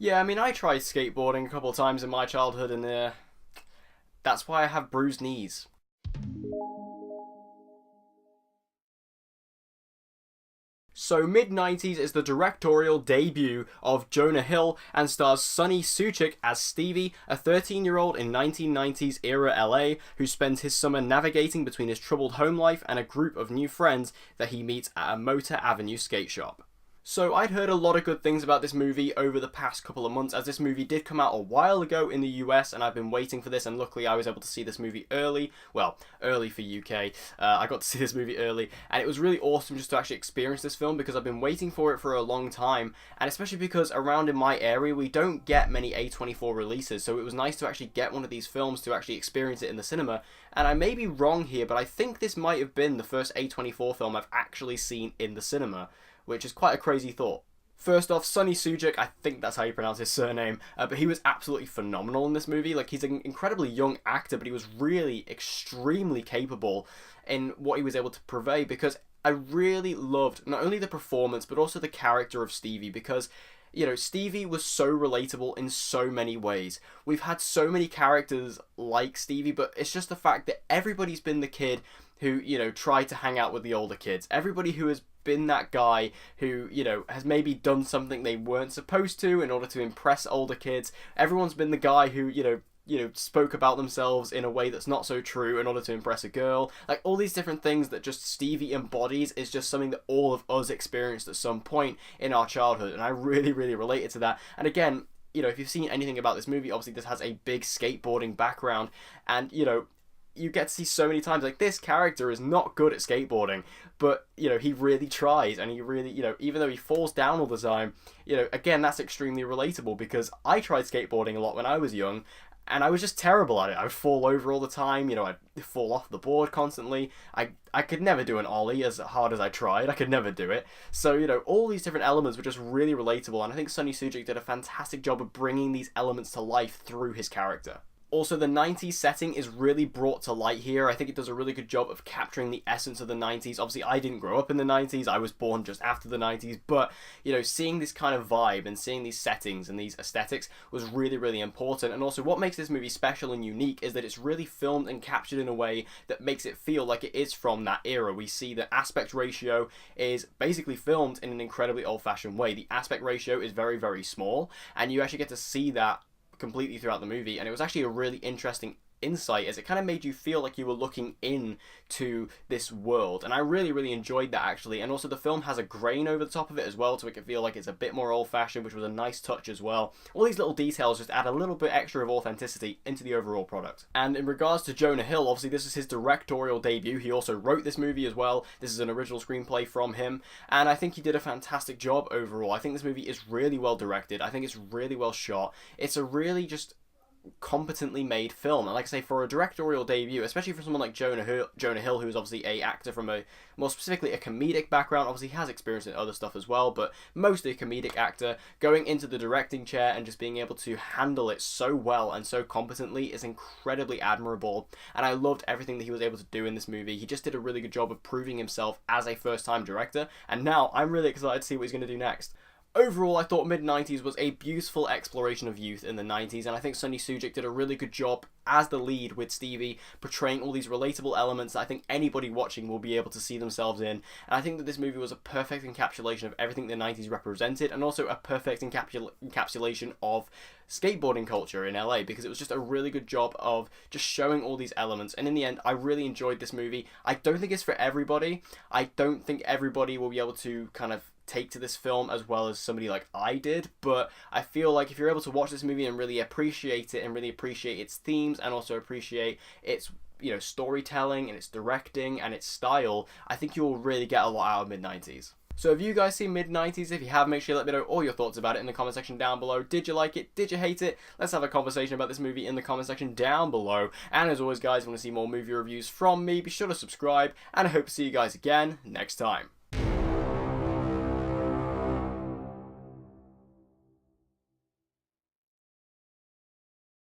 Yeah, I mean, I tried skateboarding a couple of times in my childhood, and that's why I have bruised knees. So Mid90s is the directorial debut of Jonah Hill and stars Sunny Suljic as Stevie, a 13-year-old in 1990s era LA who spends his summer navigating between his troubled home life and a group of new friends that he meets at a Motor Avenue skate shop. So I'd heard a lot of good things about this movie over the past couple of months, as this movie did come out a while ago in the US, and I've been waiting for this, and luckily I was able to see this movie early. Well, early for UK. I got to see this movie early, and it was really awesome just to actually experience this film, because I've been waiting for it for a long time, and especially because around in my area we don't get many A24 releases, so it was nice to actually get one of these films to actually experience it in the cinema. And I may be wrong here, but I think this might have been the first A24 film I've actually seen in the cinema, which is quite a crazy thought. First off, Sunny Suljic, I think that's how you pronounce his surname, but he was absolutely phenomenal in this movie. Like, he's an incredibly young actor, but he was really extremely capable in what he was able to purvey, because I really loved not only the performance, but also the character of Stevie, because you know, Stevie was so relatable in so many ways. We've had so many characters like Stevie, but it's just the fact that everybody's been the kid who, you know, tried to hang out with the older kids. Everybody who has been that guy who, you know, has maybe done something they weren't supposed to in order to impress older kids. Everyone's been the guy who, spoke about themselves in a way that's not so true in order to impress a girl. Like, all these different things that just Stevie embodies is just something that all of us experienced at some point in our childhood, and I really, really related to that. And again, you know, if you've seen anything about this movie, obviously this has a big skateboarding background, and, you know, you get to see so many times, like, this character is not good at skateboarding, but, you know, he really tries, and he really, you know, even though he falls down all the time, you know, again, that's extremely relatable, because I tried skateboarding a lot when I was young, and I was just terrible at it. I would fall over all the time, you know, I'd fall off the board constantly. I could never do an ollie as hard as I tried. I could never do it. So, you know, all these different elements were just really relatable, and I think Sunny Suljic did a fantastic job of bringing these elements to life through his character. Also, the 90s setting is really brought to light here. I think it does a really good job of capturing the essence of the 90s. Obviously, I didn't grow up in the 90s. I was born just after the 90s. But, you know, seeing this kind of vibe and seeing these settings and these aesthetics was really, really important. And also, what makes this movie special and unique is that it's really filmed and captured in a way that makes it feel like it is from that era. We see the aspect ratio is basically filmed in an incredibly old-fashioned way. The aspect ratio is very, very small, and you actually get to see that completely throughout the movie, and it was actually a really interesting insight, as it kind of made you feel like you were looking into this world, and I really, really enjoyed that, actually. And also, the film has a grain over the top of it as well, to make it feel like it's a bit more old-fashioned, which was a nice touch as well. All these little details just add a little bit extra of authenticity into the overall product. And in regards to Jonah Hill, obviously this is his directorial debut. He also wrote this movie as well. This is an original screenplay from him, and I think he did a fantastic job overall. I think this movie is really well directed. I think it's really well shot. It's a really just competently made film, and like I say, for a directorial debut, especially for someone like Jonah Hill, who is obviously a actor from a more specifically a comedic background. Obviously he has experience in other stuff as well, but mostly a comedic actor, going into the directing chair and just being able to handle it so well and so competently is incredibly admirable, and I loved everything that he was able to do in this movie. He just did a really good job of proving himself as a first-time director, and now I'm really excited to see what he's going to do next. Overall, I thought Mid90s was a beautiful exploration of youth in the 90s, and I think Sunny Suljic did a really good job as the lead with Stevie, portraying all these relatable elements that I think anybody watching will be able to see themselves in. And I think that this movie was a perfect encapsulation of everything the 90s represented, and also a perfect encapsulation of skateboarding culture in LA, because it was just a really good job of just showing all these elements. And in the end, I really enjoyed this movie. I don't think it's for everybody. I don't think everybody will be able to kind of take to this film as well as somebody like I did, but I feel like if you're able to watch this movie and really appreciate it, and really appreciate its themes, and also appreciate its, you know, storytelling and its directing and its style, I think you'll really get a lot out of Mid90s. So have you guys seen Mid90s? If you have, make sure you let me know all your thoughts about it in the comment section down below. Did you like it? Did you hate it? Let's have a conversation about this movie in the comment section down below. And as always, guys, if you want to see more movie reviews from me, be sure to subscribe, and I hope to see you guys again next time.